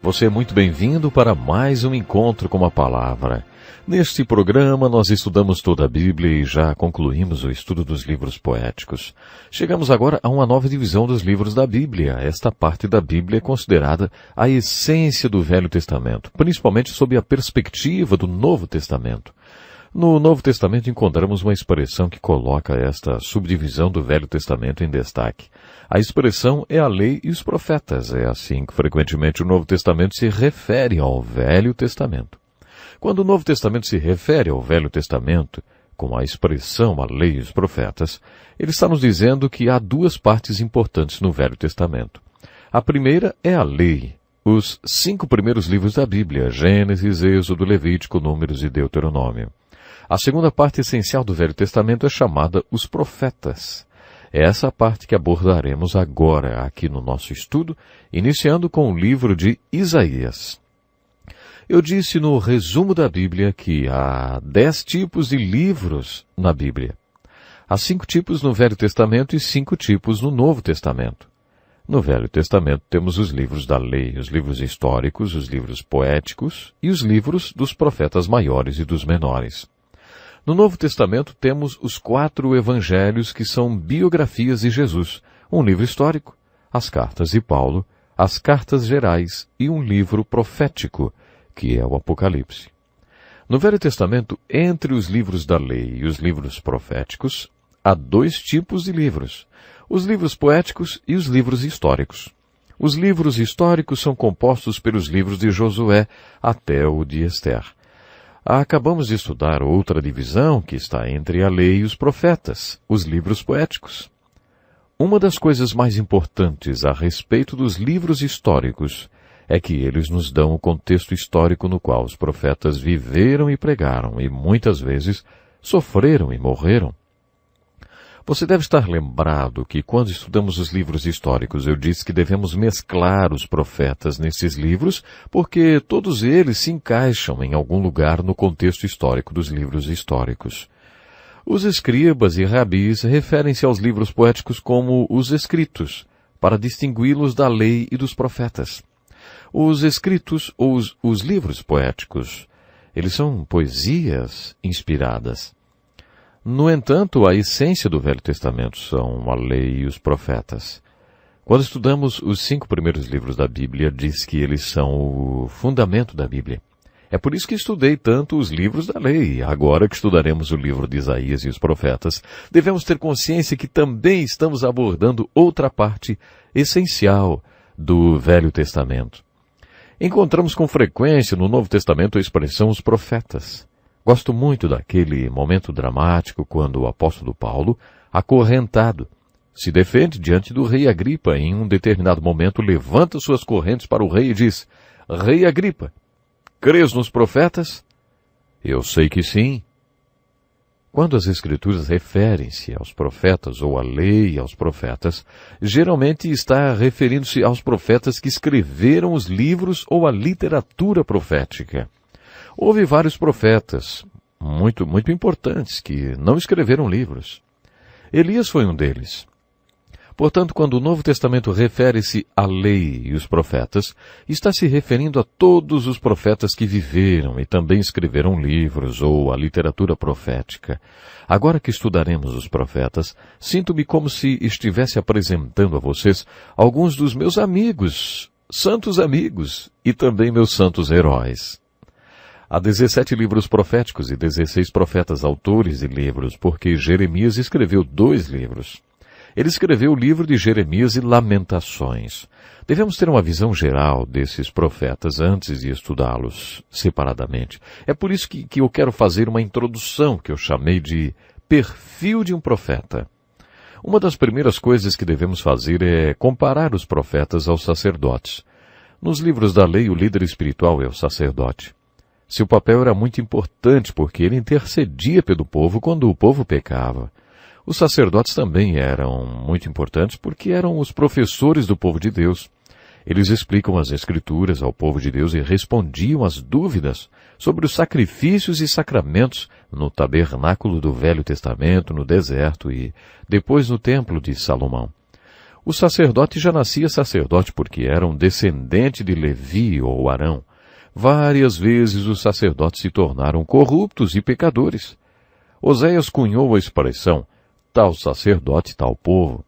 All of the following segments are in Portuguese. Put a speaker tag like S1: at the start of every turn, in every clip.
S1: Você é muito bem-vindo para mais um encontro com a Palavra. Neste programa nós estudamos toda a Bíblia e já concluímos o estudo dos livros poéticos. Chegamos agora a uma nova divisão dos livros da Bíblia. Esta parte da Bíblia é considerada a essência do Velho Testamento, principalmente sob a perspectiva do Novo Testamento. No Novo Testamento encontramos uma expressão que coloca esta subdivisão do Velho Testamento em destaque. A expressão é a lei e os profetas. É assim que frequentemente o Novo Testamento se refere ao Velho Testamento. Quando o Novo Testamento se refere ao Velho Testamento, com a expressão a lei e os profetas, ele está nos dizendo que há duas partes importantes no Velho Testamento. A primeira é a lei, os 5 primeiros livros da Bíblia, Gênesis, Êxodo, Levítico, Números e Deuteronômio. A segunda parte essencial do Velho Testamento é chamada os profetas. É essa parte que abordaremos agora aqui no nosso estudo, iniciando com o livro de Isaías. Eu disse no resumo da Bíblia que há 10 tipos de livros na Bíblia. Há 5 tipos no Velho Testamento e 5 tipos no Novo Testamento. No Velho Testamento temos os livros da lei, os livros históricos, os livros poéticos e os livros dos profetas maiores e dos menores. No Novo Testamento temos os 4 evangelhos que são biografias de Jesus, um livro histórico, as cartas de Paulo, as cartas gerais e um livro profético, que é o Apocalipse. No Velho Testamento, entre os livros da lei e os livros proféticos, há 2 tipos de livros, os livros poéticos e os livros históricos. Os livros históricos são compostos pelos livros de Josué até o de Esther. Acabamos de estudar outra divisão que está entre a lei e os profetas, os livros poéticos. Uma das coisas mais importantes a respeito dos livros históricos é que eles nos dão o contexto histórico no qual os profetas viveram e pregaram e muitas vezes sofreram e morreram. Você deve estar lembrado que quando estudamos os livros históricos eu disse que devemos mesclar os profetas nesses livros porque todos eles se encaixam em algum lugar no contexto histórico dos livros históricos. Os escribas e rabis referem-se aos livros poéticos como os escritos, para distingui-los da lei e dos profetas. Os escritos ou os livros poéticos, eles são poesias inspiradas. No entanto, a essência do Velho Testamento são a lei e os profetas. Quando estudamos os 5 primeiros livros da Bíblia, diz que eles são o fundamento da Bíblia. É por isso que estudei tanto os livros da lei. Agora que estudaremos o livro de Isaías e os profetas, devemos ter consciência que também estamos abordando outra parte essencial do Velho Testamento. Encontramos com frequência no Novo Testamento a expressão os profetas. Gosto muito daquele momento dramático quando o apóstolo Paulo, acorrentado, se defende diante do rei Agripa e em um determinado momento levanta suas correntes para o rei e diz: Rei Agripa, crês nos profetas? Eu sei que sim. Quando as Escrituras referem-se aos profetas ou à lei e aos profetas, geralmente está referindo-se aos profetas que escreveram os livros ou a literatura profética. Houve vários profetas, muito importantes, que não escreveram livros. Elias foi um deles. Portanto, quando o Novo Testamento refere-se à lei e os profetas, está se referindo a todos os profetas que viveram e também escreveram livros ou a literatura profética. Agora que estudaremos os profetas, sinto-me como se estivesse apresentando a vocês alguns dos meus amigos, santos amigos, e também meus santos heróis. Há 17 livros proféticos e 16 profetas autores de livros, porque Jeremias escreveu 2 livros. Ele escreveu o livro de Jeremias e Lamentações. Devemos ter uma visão geral desses profetas antes de estudá-los separadamente. É por isso que eu quero fazer uma introdução que eu chamei de perfil de um profeta. Uma das primeiras coisas que devemos fazer é comparar os profetas aos sacerdotes. Nos livros da lei, o líder espiritual é o sacerdote. Seu papel era muito importante porque ele intercedia pelo povo quando o povo pecava. Os sacerdotes também eram muito importantes porque eram os professores do povo de Deus. Eles explicam as Escrituras ao povo de Deus e respondiam às dúvidas sobre os sacrifícios e sacramentos no tabernáculo do Velho Testamento, no deserto e depois no templo de Salomão. O sacerdote já nascia sacerdote porque era um descendente de Levi ou Arão. Várias vezes os sacerdotes se tornaram corruptos e pecadores. Oséias cunhou a expressão, tal sacerdote, tal povo.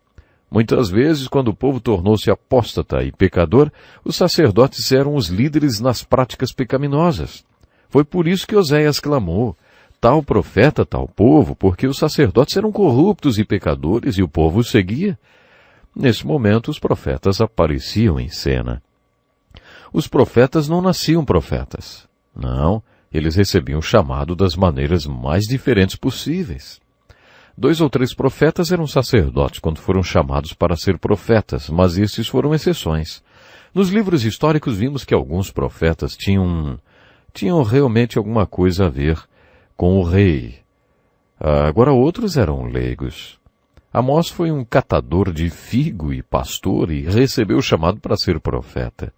S1: Muitas vezes, quando o povo tornou-se apóstata e pecador, os sacerdotes eram os líderes nas práticas pecaminosas. Foi por isso que Oséias clamou, tal profeta, tal povo, porque os sacerdotes eram corruptos e pecadores e o povo os seguia. Nesse momento, os profetas apareciam em cena. Os profetas não nasciam profetas. Não, eles recebiam o chamado das maneiras mais diferentes possíveis. 2 ou 3 profetas eram sacerdotes quando foram chamados para ser profetas, mas esses foram exceções. Nos livros históricos vimos que alguns profetas tinham realmente alguma coisa a ver com o rei. Agora outros eram leigos. Amós foi um catador de figo e pastor e recebeu o chamado para ser profeta.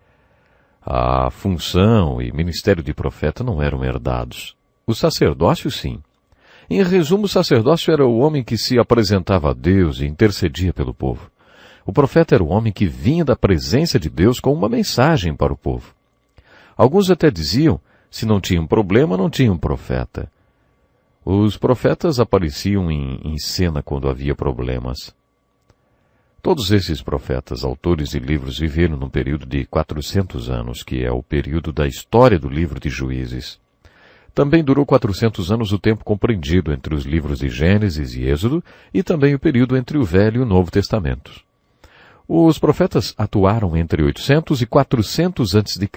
S1: A função e ministério de profeta não eram herdados. O sacerdócio, sim. Em resumo, o sacerdócio era o homem que se apresentava a Deus e intercedia pelo povo. O profeta era o homem que vinha da presença de Deus com uma mensagem para o povo. Alguns até diziam, se não tinham problema, não tinham profeta. Os profetas apareciam em cena quando havia problemas. Todos esses profetas, autores de livros, viveram num período de 400 anos, que é o período da história do livro de Juízes. Também durou 400 anos o tempo compreendido entre os livros de Gênesis e Êxodo e também o período entre o Velho e o Novo Testamentos. Os profetas atuaram entre 800 e 400 a.C.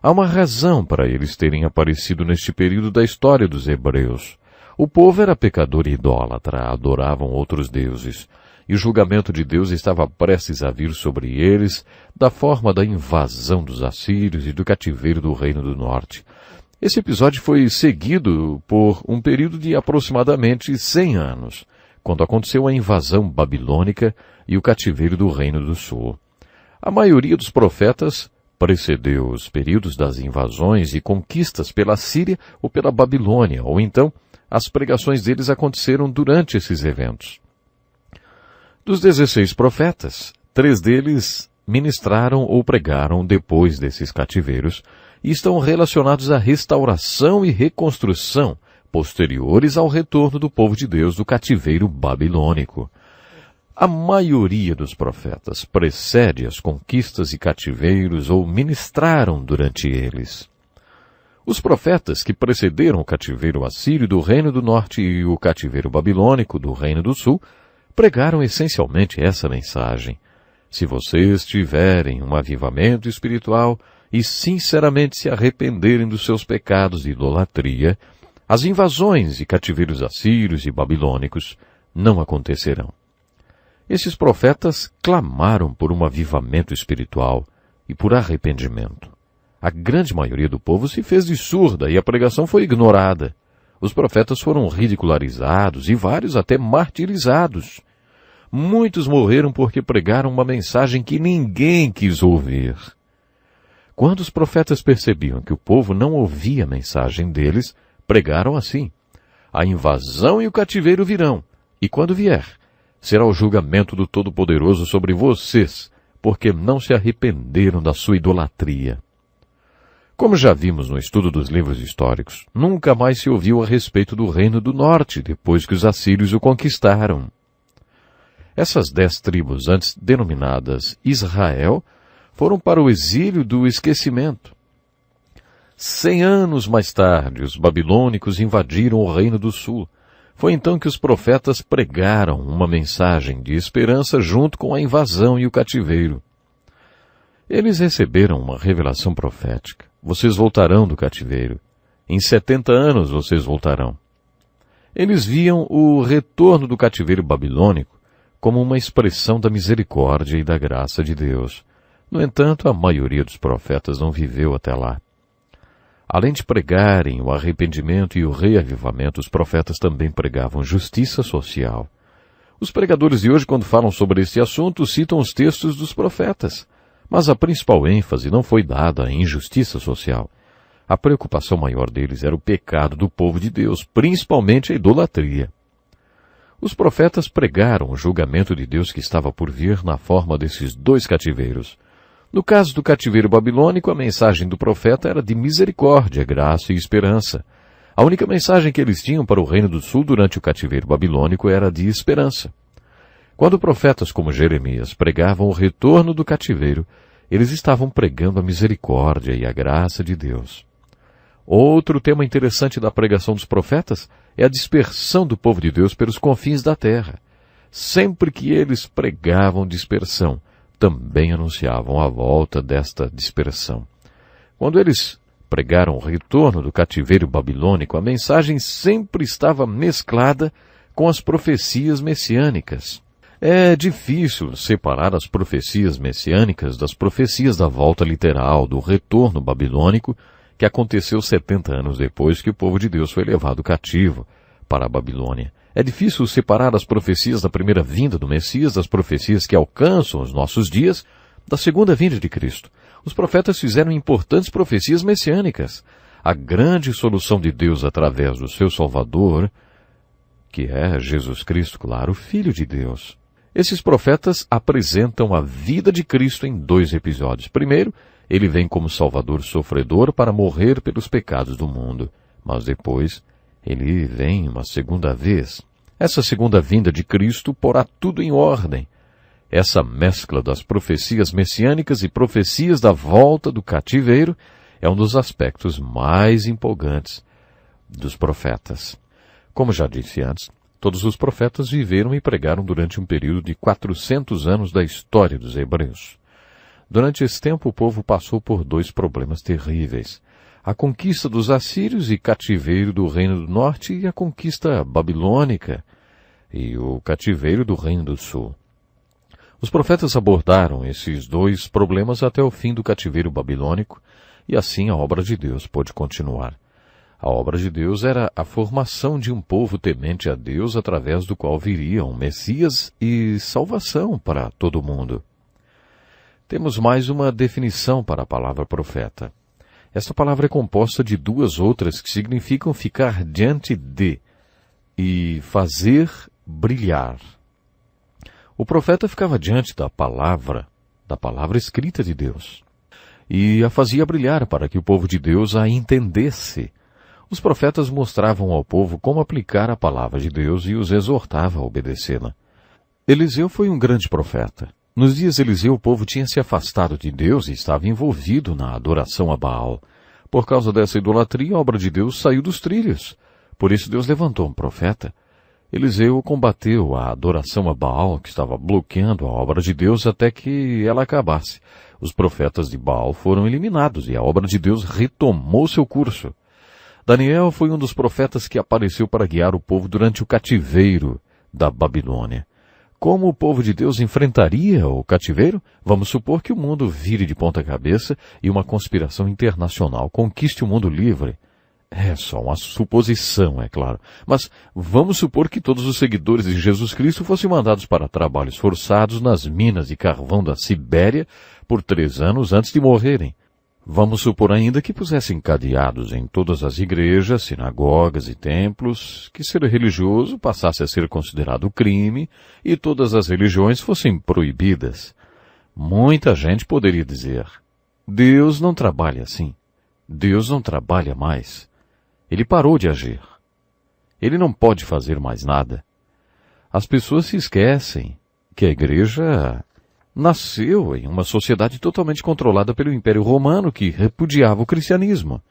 S1: Há uma razão para eles terem aparecido neste período da história dos hebreus. O povo era pecador e idólatra, adoravam outros deuses, e o julgamento de Deus estava prestes a vir sobre eles da forma da invasão dos assírios e do cativeiro do Reino do Norte. Esse episódio foi seguido por um período de aproximadamente 100 anos, quando aconteceu a invasão babilônica e o cativeiro do Reino do Sul. A maioria dos profetas precedeu os períodos das invasões e conquistas pela Síria ou pela Babilônia, ou então as pregações deles aconteceram durante esses eventos. Dos 16 profetas, 3 deles ministraram ou pregaram depois desses cativeiros e estão relacionados à restauração e reconstrução posteriores ao retorno do povo de Deus do cativeiro babilônico. A maioria dos profetas precede as conquistas e cativeiros ou ministraram durante eles. Os profetas que precederam o cativeiro assírio do Reino do Norte e o cativeiro babilônico do Reino do Sul pregaram essencialmente essa mensagem. Se vocês tiverem um avivamento espiritual e sinceramente se arrependerem dos seus pecados de idolatria, as invasões e cativeiros assírios e babilônicos não acontecerão. Esses profetas clamaram por um avivamento espiritual e por arrependimento. A grande maioria do povo se fez de surda e a pregação foi ignorada. Os profetas foram ridicularizados e vários até martirizados. Muitos morreram porque pregaram uma mensagem que ninguém quis ouvir. Quando os profetas percebiam que o povo não ouvia a mensagem deles, pregaram assim: a invasão e o cativeiro virão, e quando vier, será o julgamento do Todo-Poderoso sobre vocês, porque não se arrependeram da sua idolatria. Como já vimos no estudo dos livros históricos, nunca mais se ouviu a respeito do Reino do Norte, depois que os assírios o conquistaram. Essas 10 tribos, antes denominadas Israel, foram para o exílio do esquecimento. 100 anos mais tarde, os babilônicos invadiram o Reino do Sul. Foi então que os profetas pregaram uma mensagem de esperança junto com a invasão e o cativeiro. Eles receberam uma revelação profética. Vocês voltarão do cativeiro. Em 70 anos vocês voltarão. Eles viam o retorno do cativeiro babilônico como uma expressão da misericórdia e da graça de Deus. No entanto, a maioria dos profetas não viveu até lá. Além de pregarem o arrependimento e o reavivamento, os profetas também pregavam justiça social. Os pregadores de hoje, quando falam sobre este assunto, citam os textos dos profetas. Mas a principal ênfase não foi dada à injustiça social. A preocupação maior deles era o pecado do povo de Deus, principalmente a idolatria. Os profetas pregaram o julgamento de Deus que estava por vir na forma desses dois cativeiros. No caso do cativeiro babilônico, a mensagem do profeta era de misericórdia, graça e esperança. A única mensagem que eles tinham para o Reino do Sul durante o cativeiro babilônico era de esperança. Quando profetas como Jeremias pregavam o retorno do cativeiro, eles estavam pregando a misericórdia e a graça de Deus. Outro tema interessante da pregação dos profetas é a dispersão do povo de Deus pelos confins da terra. Sempre que eles pregavam dispersão, também anunciavam a volta desta dispersão. Quando eles pregaram o retorno do cativeiro babilônico, a mensagem sempre estava mesclada com as profecias messiânicas. É difícil separar as profecias messiânicas das profecias da volta literal, do retorno babilônico, que aconteceu 70 anos depois que o povo de Deus foi levado cativo para a Babilônia. É difícil separar as profecias da primeira vinda do Messias das profecias que alcançam os nossos dias da segunda vinda de Cristo. Os profetas fizeram importantes profecias messiânicas. A grande solução de Deus através do seu Salvador, que é Jesus Cristo, claro, o Filho de Deus. Esses profetas apresentam a vida de Cristo em dois episódios. Primeiro, ele vem como Salvador sofredor para morrer pelos pecados do mundo. Mas depois, ele vem uma segunda vez. Essa segunda vinda de Cristo porá tudo em ordem. Essa mescla das profecias messiânicas e profecias da volta do cativeiro é um dos aspectos mais empolgantes dos profetas. Como já disse antes, todos os profetas viveram e pregaram durante um período de 400 anos da história dos hebreus. Durante esse tempo, o povo passou por dois problemas terríveis: a conquista dos assírios e cativeiro do Reino do Norte e a conquista babilônica e o cativeiro do Reino do Sul. Os profetas abordaram esses dois problemas até o fim do cativeiro babilônico e assim a obra de Deus pôde continuar. A obra de Deus era a formação de um povo temente a Deus através do qual viria um Messias e salvação para todo o mundo. Temos mais uma definição para a palavra profeta. Esta palavra é composta de duas outras que significam ficar diante de e fazer brilhar. O profeta ficava diante da palavra escrita de Deus, e a fazia brilhar para que o povo de Deus a entendesse. Os profetas mostravam ao povo como aplicar a palavra de Deus e os exortava a obedecê-la. Eliseu foi um grande profeta. Nos dias de Eliseu, o povo tinha se afastado de Deus e estava envolvido na adoração a Baal. Por causa dessa idolatria, a obra de Deus saiu dos trilhos. Por isso Deus levantou um profeta. Eliseu combateu a adoração a Baal, que estava bloqueando a obra de Deus até que ela acabasse. Os profetas de Baal foram eliminados e a obra de Deus retomou seu curso. Daniel foi um dos profetas que apareceu para guiar o povo durante o cativeiro da Babilônia. Como o povo de Deus enfrentaria o cativeiro? Vamos supor que o mundo vire de ponta cabeça e uma conspiração internacional conquiste o mundo livre. É só uma suposição, é claro. Mas vamos supor que todos os seguidores de Jesus Cristo fossem mandados para trabalhos forçados nas minas de carvão da Sibéria por 3 anos antes de morrerem. Vamos supor ainda que pusessem cadeados em todas as igrejas, sinagogas e templos, que ser religioso passasse a ser considerado crime e todas as religiões fossem proibidas. Muita gente poderia dizer: Deus não trabalha assim. Deus não trabalha mais. Ele parou de agir. Ele não pode fazer mais nada. As pessoas se esquecem que a igreja nasceu em uma sociedade totalmente controlada pelo Império Romano, que repudiava o cristianismo.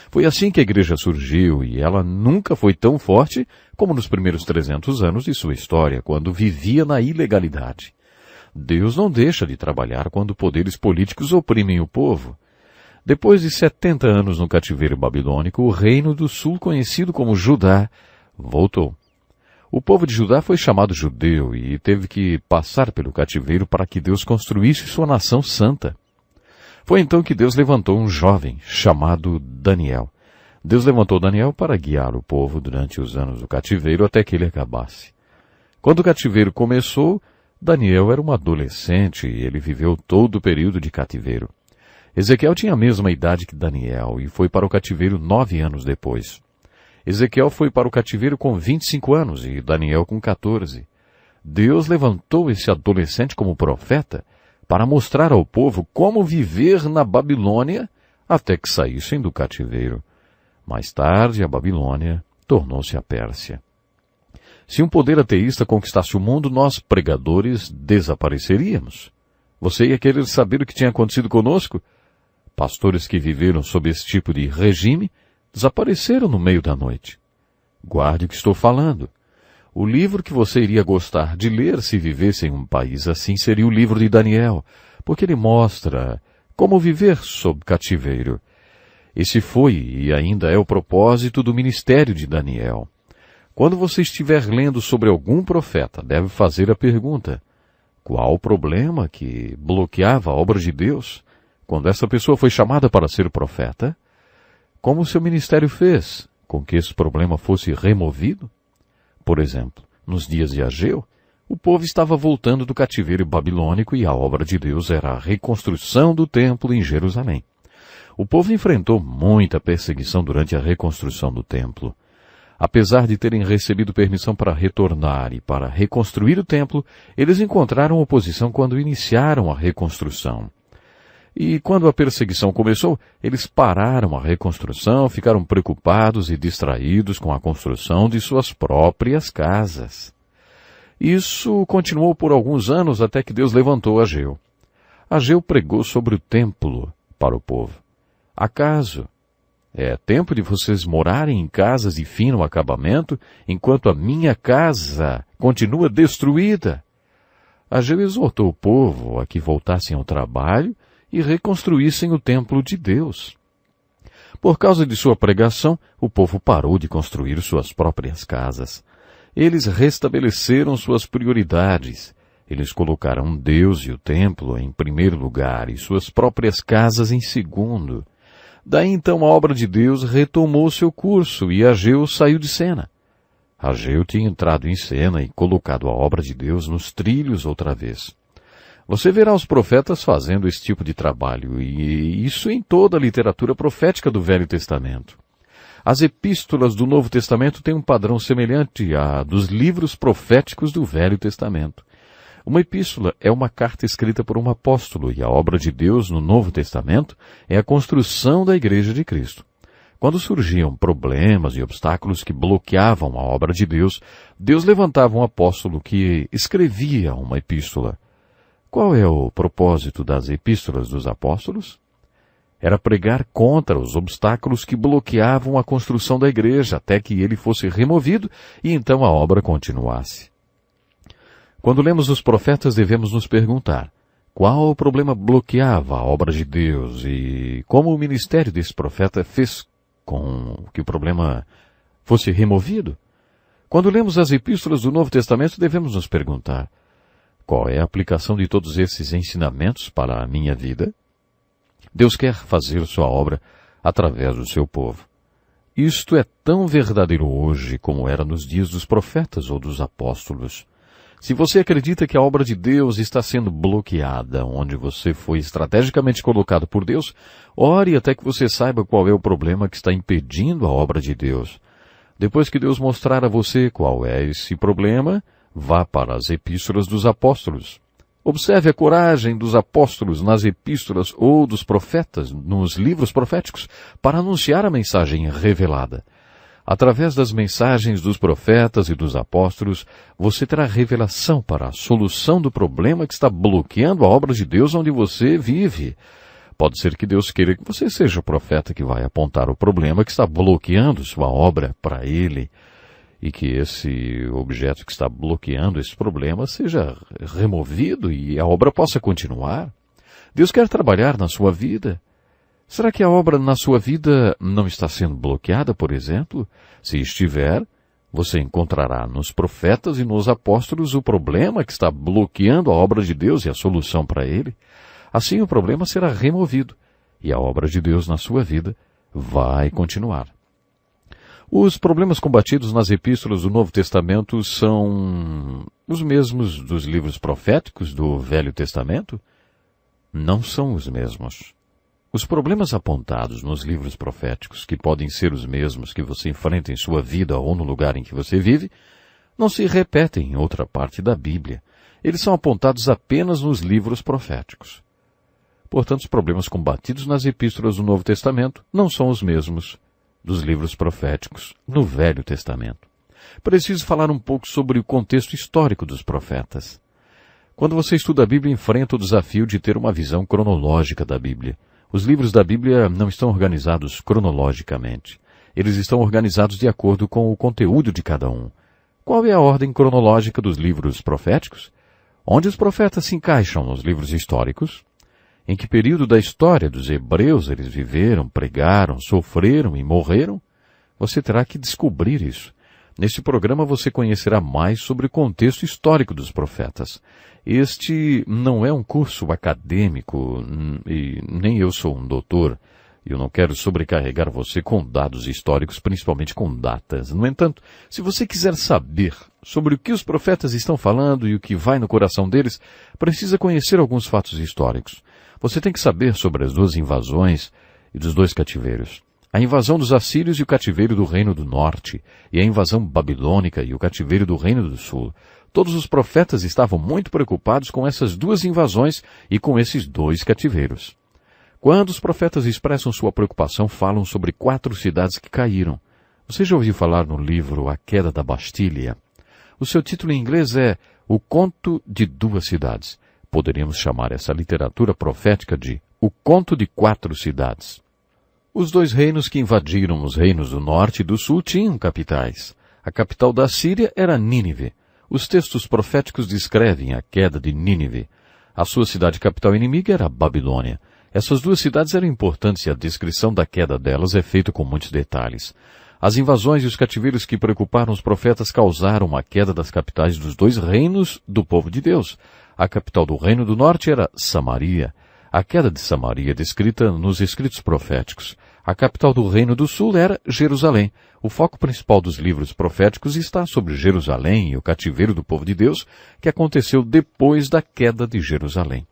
S1: Foi assim que a igreja surgiu e ela nunca foi tão forte como nos primeiros 300 anos de sua história, quando vivia na ilegalidade. Deus não deixa de trabalhar quando poderes políticos oprimem o povo. Depois de 70 anos no cativeiro babilônico, o reino do sul, conhecido como Judá, voltou. O povo de Judá foi chamado judeu e teve que passar pelo cativeiro para que Deus construísse sua nação santa. Foi então que Deus levantou um jovem chamado Daniel. Deus levantou Daniel para guiar o povo durante os anos do cativeiro até que ele acabasse. Quando o cativeiro começou, Daniel era um adolescente e ele viveu todo o período de cativeiro. Ezequiel tinha a mesma idade que Daniel e foi para o cativeiro 9 anos depois. Ezequiel foi para o cativeiro com 25 anos e Daniel com 14. Deus levantou esse adolescente como profeta para mostrar ao povo como viver na Babilônia até que saíssem do cativeiro. Mais tarde, a Babilônia tornou-se a Pérsia. Se um poder ateísta conquistasse o mundo, nós, pregadores, desapareceríamos. Você ia querer saber o que tinha acontecido conosco? Pastores que viveram sob esse tipo de regime desapareceram no meio da noite. Guarde o que estou falando. O livro que você iria gostar de ler se vivesse em um país assim seria o livro de Daniel, porque ele mostra como viver sob cativeiro. Esse foi e ainda é o propósito do ministério de Daniel. Quando você estiver lendo sobre algum profeta, deve fazer a pergunta: qual o problema que bloqueava a obra de Deus quando essa pessoa foi chamada para ser profeta? Como o seu ministério fez com que esse problema fosse removido? Por exemplo, nos dias de Ageu, o povo estava voltando do cativeiro babilônico e a obra de Deus era a reconstrução do templo em Jerusalém. O povo enfrentou muita perseguição durante a reconstrução do templo. Apesar de terem recebido permissão para retornar e para reconstruir o templo, eles encontraram oposição quando iniciaram a reconstrução. E quando a perseguição começou, eles pararam a reconstrução, ficaram preocupados e distraídos com a construção de suas próprias casas. Isso continuou por alguns anos até que Deus levantou Ageu. Ageu pregou sobre o templo para o povo. Acaso é tempo de vocês morarem em casas de fino acabamento, enquanto a minha casa continua destruída? Ageu exortou o povo a que voltassem ao trabalho e reconstruíssem o templo de Deus. Por causa de sua pregação, o povo parou de construir suas próprias casas. Eles restabeleceram suas prioridades. Eles colocaram Deus e o templo em primeiro lugar e suas próprias casas em segundo. Daí então a obra de Deus retomou seu curso e Ageu saiu de cena. Ageu tinha entrado em cena e colocado a obra de Deus nos trilhos outra vez. Você verá os profetas fazendo esse tipo de trabalho, e isso em toda a literatura profética do Velho Testamento. As epístolas do Novo Testamento têm um padrão semelhante à dos livros proféticos do Velho Testamento. Uma epístola é uma carta escrita por um apóstolo, e a obra de Deus no Novo Testamento é a construção da Igreja de Cristo. Quando surgiam problemas e obstáculos que bloqueavam a obra de Deus, Deus levantava um apóstolo que escrevia uma epístola. Qual é o propósito das epístolas dos apóstolos? Era pregar contra os obstáculos que bloqueavam a construção da igreja até que ele fosse removido e então a obra continuasse. Quando lemos os profetas, devemos nos perguntar: qual o problema bloqueava a obra de Deus e como o ministério desse profeta fez com que o problema fosse removido? Quando lemos as epístolas do Novo Testamento, devemos nos perguntar: qual é a aplicação de todos esses ensinamentos para a minha vida? Deus quer fazer sua obra através do seu povo. Isto é tão verdadeiro hoje como era nos dias dos profetas ou dos apóstolos. Se você acredita que a obra de Deus está sendo bloqueada onde você foi estrategicamente colocado por Deus, ore até que você saiba qual é o problema que está impedindo a obra de Deus. Depois que Deus mostrar a você qual é esse problema, vá para as epístolas dos apóstolos. Observe a coragem dos apóstolos nas epístolas ou dos profetas nos livros proféticos para anunciar a mensagem revelada. Através das mensagens dos profetas e dos apóstolos, você terá revelação para a solução do problema que está bloqueando a obra de Deus onde você vive. Pode ser que Deus queira que você seja o profeta que vai apontar o problema que está bloqueando sua obra para Ele, e que esse objeto que está bloqueando esse problema seja removido e a obra possa continuar. Deus quer trabalhar na sua vida. Será que a obra na sua vida não está sendo bloqueada, por exemplo? Se estiver, você encontrará nos profetas e nos apóstolos o problema que está bloqueando a obra de Deus e a solução para ele. Assim o problema será removido e a obra de Deus na sua vida vai continuar. Os problemas combatidos nas epístolas do Novo Testamento são os mesmos dos livros proféticos do Velho Testamento? Não são os mesmos. Os problemas apontados nos livros proféticos, que podem ser os mesmos que você enfrenta em sua vida ou no lugar em que você vive, não se repetem em outra parte da Bíblia. Eles são apontados apenas nos livros proféticos. Portanto, os problemas combatidos nas epístolas do Novo Testamento não são os mesmos dos livros proféticos no Velho Testamento. Preciso falar um pouco sobre o contexto histórico dos profetas. Quando você estuda a Bíblia, enfrenta o desafio de ter uma visão cronológica da Bíblia. Os livros da Bíblia não estão organizados cronologicamente. Eles estão organizados de acordo com o conteúdo de cada um. Qual é a ordem cronológica dos livros proféticos? Onde os profetas se encaixam nos livros históricos? Em que período da história dos hebreus eles viveram, pregaram, sofreram e morreram? Você terá que descobrir isso. Neste programa você conhecerá mais sobre o contexto histórico dos profetas. Este não é um curso acadêmico e nem eu sou um doutor. Eu não quero sobrecarregar você com dados históricos, principalmente com datas. No entanto, se você quiser saber sobre o que os profetas estão falando e o que vai no coração deles, precisa conhecer alguns fatos históricos. Você tem que saber sobre as duas invasões e dos dois cativeiros. A invasão dos assírios e o cativeiro do Reino do Norte, e a invasão babilônica e o cativeiro do Reino do Sul. Todos os profetas estavam muito preocupados com essas duas invasões e com esses dois cativeiros. Quando os profetas expressam sua preocupação, falam sobre 4 cidades que caíram. Você já ouviu falar no livro A Queda da Bastilha? O seu título em inglês é O Conto de 2 Cidades. Poderíamos chamar essa literatura profética de O Conto de 4 Cidades. Os 2 reinos que invadiram os reinos do norte e do sul tinham capitais. A capital da Síria era Nínive. Os textos proféticos descrevem a queda de Nínive. A sua cidade capital inimiga era a Babilônia. Essas 2 cidades eram importantes e a descrição da queda delas é feita com muitos detalhes. As invasões e os cativeiros que preocuparam os profetas causaram a queda das capitais dos 2 reinos do povo de Deus. A capital do reino do norte era Samaria. A queda de Samaria é descrita nos escritos proféticos. A capital do reino do sul era Jerusalém. O foco principal dos livros proféticos está sobre Jerusalém e o cativeiro do povo de Deus, que aconteceu depois da queda de Jerusalém.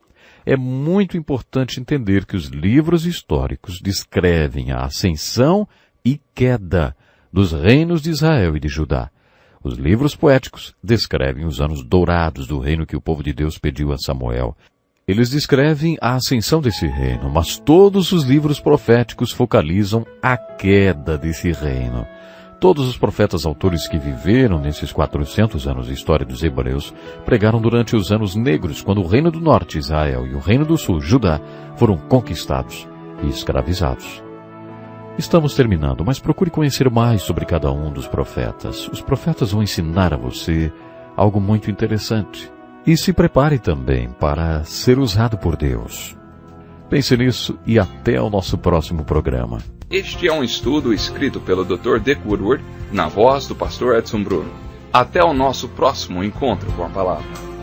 S1: É muito importante entender que os livros históricos descrevem a ascensão e queda dos reinos de Israel e de Judá. Os livros poéticos descrevem os anos dourados do reino que o povo de Deus pediu a Samuel. Eles descrevem a ascensão desse reino, mas todos os livros proféticos focalizam a queda desse reino. Todos os profetas autores que viveram nesses 400 anos de história dos hebreus pregaram durante os anos negros, quando o reino do norte, Israel, e o reino do sul, Judá, foram conquistados e escravizados. Estamos terminando, mas procure conhecer mais sobre cada um dos profetas. Os profetas vão ensinar a você algo muito interessante. E se prepare também para ser usado por Deus. Pense nisso e até o nosso próximo programa.
S2: Este é um estudo escrito pelo Dr. Dick Woodward, na voz do pastor Edson Bruno. Até o nosso próximo encontro com a palavra.